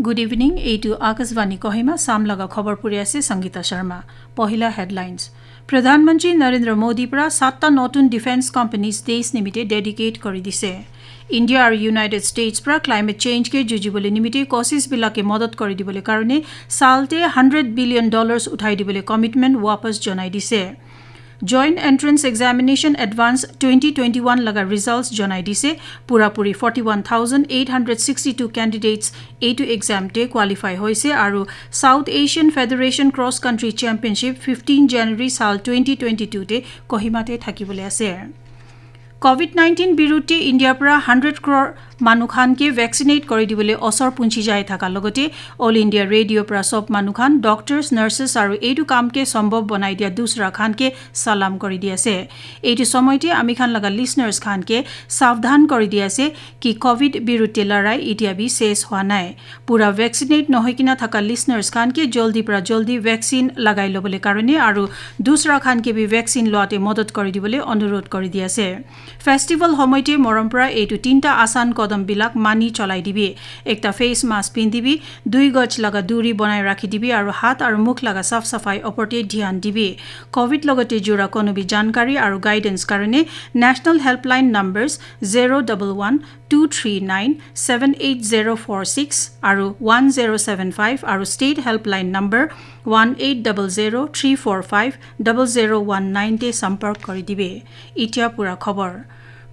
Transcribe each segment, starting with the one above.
Good evening, এইটো আকাশবাণী কহিমা সামলগা খবৰ পৰি আছে সংগীতা শৰ্মা পহিলা হেডলাইন্স প্ৰধানমন্ত্ৰী নৰেন্দ্ৰ মোদী পৰা 7টা নতুন ডিফেন্স কোম্পানীজ দেশ নিমিতে ডেডিকেট কৰি দিছে ইণ্ডিয়া আৰু ইউনাইটেড ষ্টেটছ পৰা ক্লাইমেট চেঞ্জ কে যুঁজিবলৈ নিমিতে কোচিছ বিলাকে মদত কৰি দিবলৈ কাৰণে সালতে $100 বিলিয়ন উঠাই দিবলৈ কমিটমেন্ট वापस জনাই দিছে Joint Entrance Examination Advance 2021 laga results janai dise purapuri 41,862 candidates A2 exam te qualify hoise aru South Asian Federation Cross Country Championship 15 January sal 2022 te Kohima te thakibole ase COVID-19 বিৰুদ্ধে ইণ্ডিয়াৰ পৰা 100 crore মানুখানকে vaccinate কৰি দিবলৈ অসৰ পুঞ্চি যায় থাকা লগতে all India radio পৰা সব মানুখান ডক্টৰছ নাৰ্ছেছ আৰু এইটো কামকে সম্ভৱ বনাই দিয়া দুসৰা খানকে সালাম কৰি দিয়াছে এইটো সময়তে আমি খান লগা লিসনাৰ্ছ খানকে সাৱধান কৰি দিয়াছে কি কোভিড বিৰুদ্ধে লৰাই এতিয়া বি শেষ হোৱা নাই পুৰা ভ্যাকসিনেট নহয় কিনা থাকা লিসনাৰ্ছ খানকে জলদি পৰা জলদি ভ্যাকসিন লগাই লবলৈ কাৰণে আৰু দুসৰা খানকে বি ভ্যাকসিন লোৱাতে মদত কৰি দিবলৈ অনুৰোধ কৰি দিয়াছে ফেষ্টিভেল সময়তে মৰমপৰা এইটো তিনটা আসান কদম বিলাক মানি চলাই দিবি একটা ফেস মাস্ক পিন্ধিবি 2 গজ লগা দূৰি বনাই ৰাখি দিবি আৰু হাত আৰু মুখ লগা সাফ সাফাই ওপৰতে ধ্যান দিবি কোভিড লগতে জুৰা কোনোবি জানকাৰী আৰু গাইডেন্স কাৰণে নেশনাল হেল্পলাইন নম্বৰছ 011-239-78046 আৰু 1075 আৰু ষ্টেট হেল্পলাইন নম্বৰ 1800-345-0019 তে সম্পৰ্ক কৰি দিবে ইতিয়া পুৰা খবৰ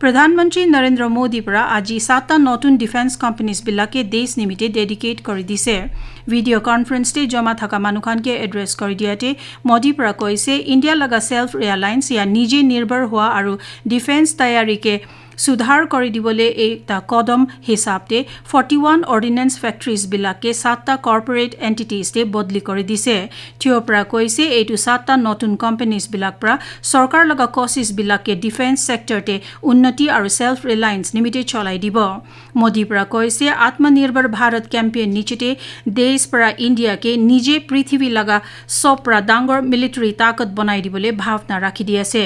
প্ৰধানমন্ত্ৰী নৰেন্দ্ৰ মোদী পৰা আজি 7টা নতুন ডিফেন্স কোম্পানীজ বিলাকে দেশ নিমিতে ডেডিকেট কৰি দিছে ভিডিঅ কনফাৰেন্সতে জমা থকা মানুহখানকে এড্ৰেছ কৰি দিয়াতে মোদী পৰা কৈছে ইণ্ডিয়া লগা সেলফ ৰিলায়েন্স ইয়া নিজে নিৰ্ভৰ হোৱা আৰু ডিফেন্স তৈয়াৰীকে সুধাৰ কৰি দিবলৈ এটা কদম হিচাপতে 41 অৰ্ডিনেন্স ফেক্টৰীজ বিলাকে 7টা কৰ্পোৰেট এন্টিটিজতে বদলি কৰি দিছে থিয় পৰা কৈছে এইটো 7টা নতুন কোম্পানীজ বিলাক পৰা সৰকাৰ লগা কোচিছ বিলাকে ডিফেন্স সেক্টৰতে উন্নতি আৰু সেলফ ৰিলায়েন্স নিমিতে চলাই দিব মোদী পৰা কৈছে আত্মনিৰ্ভৰ ভাৰত কেম্পেইন নিচিতে দেশ পৰা ইণ্ডিয়াকে নিজে পৃথিৱী লগা সব পৰা ডাঙৰ মিলিটাৰী তাকত বনাই দিবলৈ ভাৱনা ৰাখি দি আছে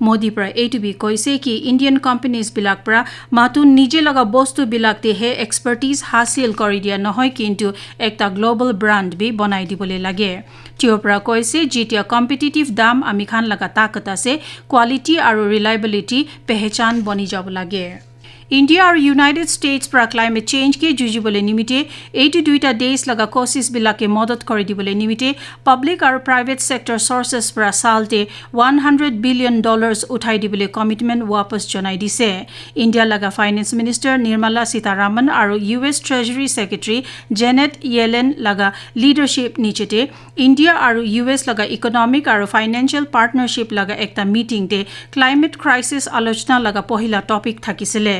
মোদী পৰা এইটো বি কৈছে কি ইণ্ডিয়ান কোম্পানীজ বিলাক পৰা মাতো নিজে লগা বস্তু বিলাকতে হে এক্সপাৰ্টিজ হাসিল কৰি দিয়া নহয় কিন্তু একটা গ্লোবাল ব্ৰাণ্ড বি বনাই দিবলৈ লাগে টিঅপৰা কৈছে যেতিয়া কম্পিটিটিভ দাম আমি খান লগা তাকত আছে কোৱালিটি আৰু ৰিলায়েবিলিটি পেহচান বনি যাব লাগে ইণ্ডিয়া আৰু ইউনাইটেড ষ্টেটছ পৰা ক্লাইমেট চেঞ্জ কে যুঁজিবলৈ নিমিতে এইটো দুইটা দেশ লগা কোচিছ বিলাকে মদত কৰি দিবলৈ নিমিতে পাব্লিক আৰু প্ৰাইভেট সেক্টৰ সোৰ্সেছ পৰা সালতে $100 বিলিয়ন উঠাই দিবলৈ কমিটমেন্ট वापस জনাই দিছে ইণ্ডিয়া লগা ফাইনেন্স মিনিষ্টাৰ নিৰ্মলা সীতাৰামন আৰু ইউএছ ট্ৰেজাৰী সেক্ৰেটাৰী জেনেট য়েলেন লগা লিডাৰশ্বিপ নিচেতে ইণ্ডিয়া আৰু ইউএছ লগা ইকনমিক আৰু ফাইনেন্সিয়েল পাৰ্টনাৰশ্বিপ লগা একটা মিটিংতে ক্লাইমেট ক্ৰাইসিস আলোচনা লগা পহিলা টপিক থাকিছিলে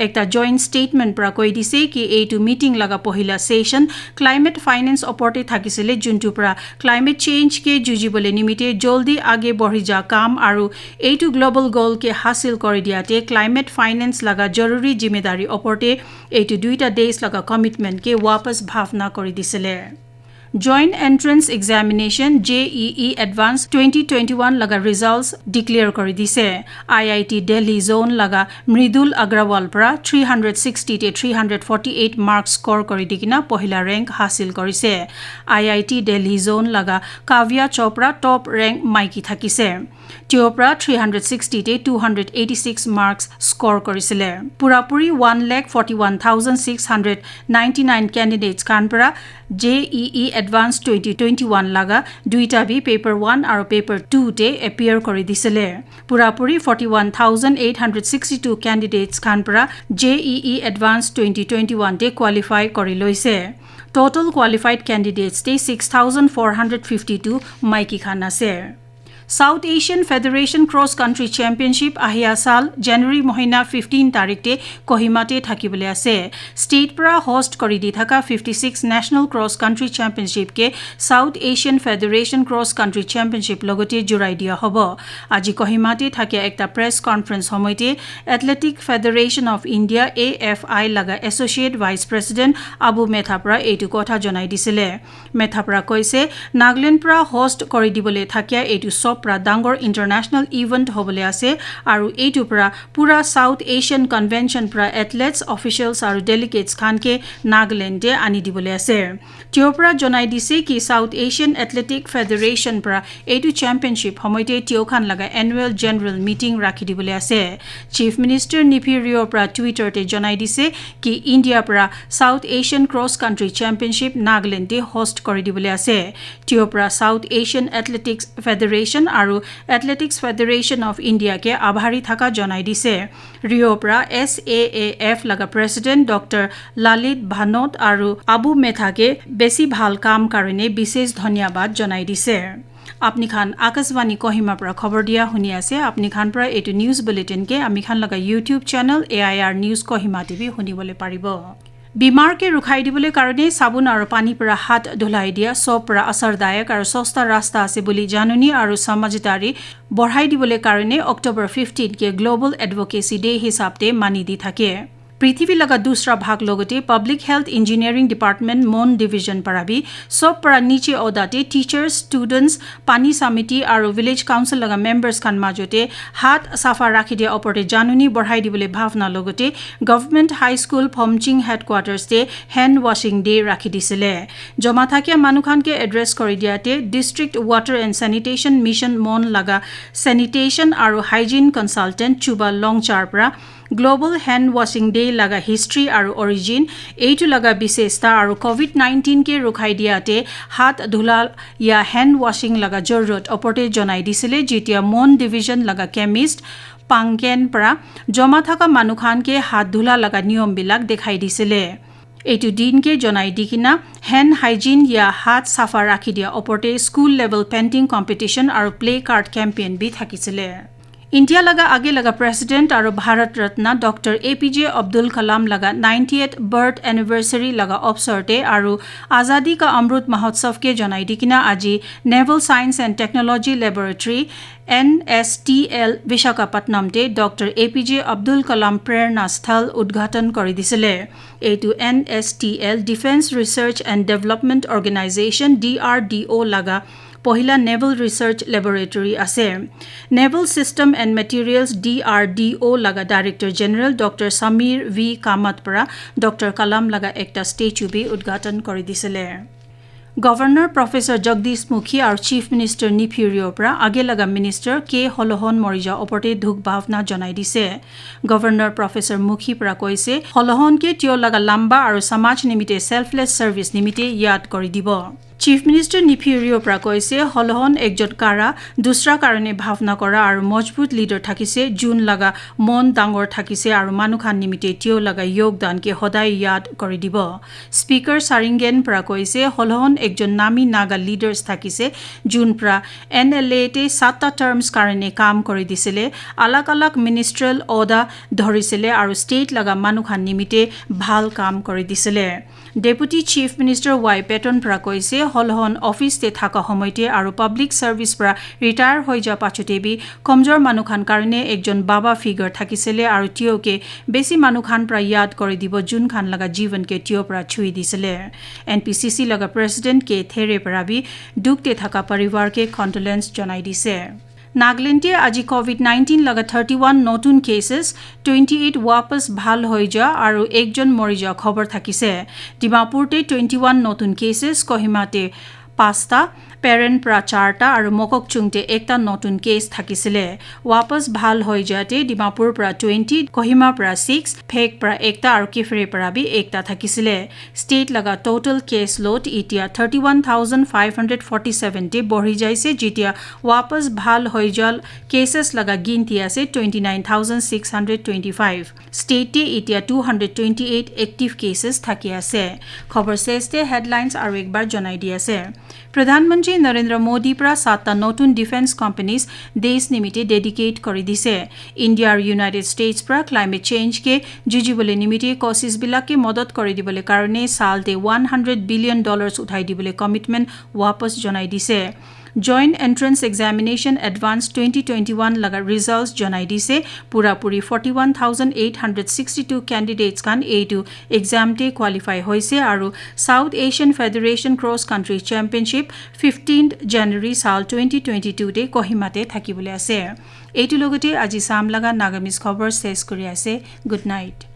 একটা জয়েন্ট স্টেটমেন্ট পৰা কৈ দিছে কি এইটো মিটিং লগা পহিলা সেশন ক্লাইমেট ফাইনেন্স ওপৰতে থাকিছিলে যোনটো পৰা ক্লাইমেট চেঞ্জ কে যুঁজিবলৈ নিমিতে জলদি আগে বঢ়ি যা কাম আৰু এইটো গ্লোবাল গোল কে হাসিল কৰি দিয়াতে ক্লাইমেট ফাইনেন্স লগা জৰুৰী জিম্মেদাৰী ওপৰতে এইটো দুইটা দেশ লগা কমিটমেন্ট কে वापस ভাৱনা কৰি দিছিলে Joint Entrance Examination JEE Advance 2021 laga results declare kori dise IIT Delhi zone laga Mridul Agrawal pra 360 te 348 marks score kori dikina pohila rank hasil korise IIT Delhi zone laga Kavya Chopra top rank maiki thakise Tiopra 360 te 286 marks score korisile purapuri 1,41,699 candidates kanpara JEE Advance 2021 laga duita bi paper 1 aru paper 2 te appear kori disile purapuri 41,862 candidates kanpara JEE Advance 2021 te qualify kori loise total qualified candidates te 6,452 maiki khan ase South Asian Federation Cross Country Championship ahia sal January mohina 15 tarikte Kohima te thakibole ase state pra host kori di thaka 56 National Cross Country Championship ke South Asian Federation Cross Country Championship logote jurai dia hobo aji Kohima te thake ekta press conference homoite Athletic Federation of India AFI laga Associate Vice President Abu Methapra eitu kotha janai disile Methapra koise Nagaland pra host kori dibole thakia eitu sop pra dangor international event hobole ase aru eitu pra pura South Asian Convention pra athletes officials aru delegates khan ke Nagaland de ani dibole ase tiopra jonai dise ki South Asian Athletic Federation pra eitu championship homoite tiokhan laga annual general meeting rakhi dibole ase Chief Minister Nipirio pra Twitter te jonai dise ki India pra South Asian Cross Country Championship Nagaland de host kori dibole ase tiopra South Asian Athletics Federation aru Athletics Federation of India ke abhari thaka jonai dise Rio pra SAAF laga president Dr. Lalit Bhanot aru Abu Metha ke besi bhal kaam karone bishesh dhanyabad jonai dise আপনি খান আকাশবাণী কহিমা পৰা খবৰ দিয়া শুনি আছে আপনি খান পৰা এটো news bulletin কে আমি খান লগা YouTube channel AIR news Kohima TV শুনিবলৈ পাৰিব বিমাৰ কে ৰুখাই দিবলৈ কাৰণে সাবুন আৰু পানী পৰা হাত ধুলাই দিয়া সব পৰা असरदायक আৰু সস্তা ৰাস্তা আছে বুলি জাননী আৰু সমাজদাৰী বঢ়াই দিবলৈ কাৰণে অক্টোবৰ 15 কে গ্লোবাল এডভোকেসি ডে হিচাপতে মানি দি থাকে পৃথিৱী লগা দুসৰা ভাগ লগতে পাব্লিক হেলথ ইঞ্জিনিয়াৰিং ডিপাৰ্টমেন্ট মন ডিভিজন পৰাবি সব পৰা নিচে ওদাতে টিচাৰ্স ষ্টুডেন্টস পানী সমিতি আৰু ভিলেজ কাউন্সিল লগা মেম্বাৰ্স খান মাজতে হাত সাফা ৰাখি দিয়া ওপৰতে জাননী বঢ়াই দিবলৈ ভাৱনা লগতে গভৰ্ণমেণ্ট হাই স্কুল ফমচিং হেডকোৱাৰ্টাৰ্ছ তে হেণ্ড ওয়াশিং ডে ৰাখি দিছিলে জমা থাকিয়া মানুহখানকে এড্ৰেছ কৰি দিয়াতে ডিস্ট্ৰিক্ট ৱাটাৰ এণ্ড স্যানিটেশ্যন মিছন মন লগা স্যানিটেশ্যন আৰু হাইজিন কনসালটেন্ট চুবা লংচাৰ পৰা Global Hand Washing Day laga history aru origin eitu laga bisesta aru COVID-19 ke rukhai diate hat dhula ya hand washing laga jorrot oporte jonai disile jitia mon division laga chemist Pangen pra joma thaka manukhan ke hat dhula laga niyom bilak dekhai disile eitu din ke jonai dikina hand hygiene ya hat safa rakhi dia oporte school level painting competition aru play card campaign bi thakisile India laga age laga president aru Bharat Ratna Dr. APJ Abdul Kalam laga 90th birth anniversary laga obsarte aru Azadi ka Amrut Mahotsav ke jonai dikina aji Naval Science and Technology Laboratory NSTL Visakhapatnam te Dr. APJ Abdul Kalam Prerna Sthal udghatan kori disile etu NSTL Defense Research and Development Organization DRDO laga Pohila Naval Research Laboratory ase Naval System and Materials DRDO laga Director General Dr. Samir V Kamat para Dr. Kalam laga ekta statue bi udghatan kori disile Governor Professor Jagdish Mukhi aru Chief Minister Nipirio pra age laga Minister K Holohon Morija oporte dhuk bhavna jonai dise Governor Professor Mukhi pra koise Holohon ke tio laga lamba aru samaj nimite selfless service nimite yad kori dibo Chief Minister Nipirio pra koise Holohon ekjon kara dusra karone bhavna kora aru mojbut leader thakise jun laga mon dangor thakise aru manukhan nimite tio laga yogdan ke hodai yad kori dibo Speaker Saringen pra koise Holohon ekjon nami naga leaders thakise jun pra NLA te 7 terms karone kaam kori disile alak alak ministerial oda dhorisile aru state laga manukhan nimite bhal kaam kori disile Deputy Chief Minister Y Peton pra koise Holohon office te thaka homoite aru public service pra retire hoi ja pachote bi komjor manukhan karone ekjon baba figure thakisile aru tio ke besi manukhan pra yad kori dibo jun khan laga jivan ke tio pra chui disile NPCC laga president ke there pra bi dukte thaka parivar ke condolence janai dise Nagaland aji COVID-19 laga 31 notun cases 28 wapas bhal hoi ja aru ekjon mori ja khobor thakise Dimapur te 21 notun cases Kohima te 5ta parent pra 4ta aru Mokokchung te ekta notun case thakisile wapas bhal hoi jate Dimapur pra 20 Kohima pra 6 Phek pra ekta aru Kifre pra bi ekta thakisile state laga total case load itia 31547 te borhi jaise jitia wapas bhal hoi jal cases laga ginti ase 29625 state te itia 228 active cases thaki ase khobor seste headlines aru ekbar janai di ase Pradhanmantri Narendra Modi pra 7ta notun defense companies desh nimite dedicate kori dise India aru United States pra climate change ke jujibole nimite kosis bilake modot kori dibole karone salte $100 billion uthai dibole commitment wapas janai dise joint entrance examination advance 2021 লগা results জনাই দিছে পুৰাপুৰি 41,862 candidates খান এইটো এক্সামতে qualify হৈছে আৰু south Asian federation cross country championship 15 জানুৱাৰী সাল 2022 তে কহিমাতে থাকিবলৈ আছে এইটো লগতে আজি সাম লগা নাগামিজ খবৰ শেষ কৰি আছে গুড নাইট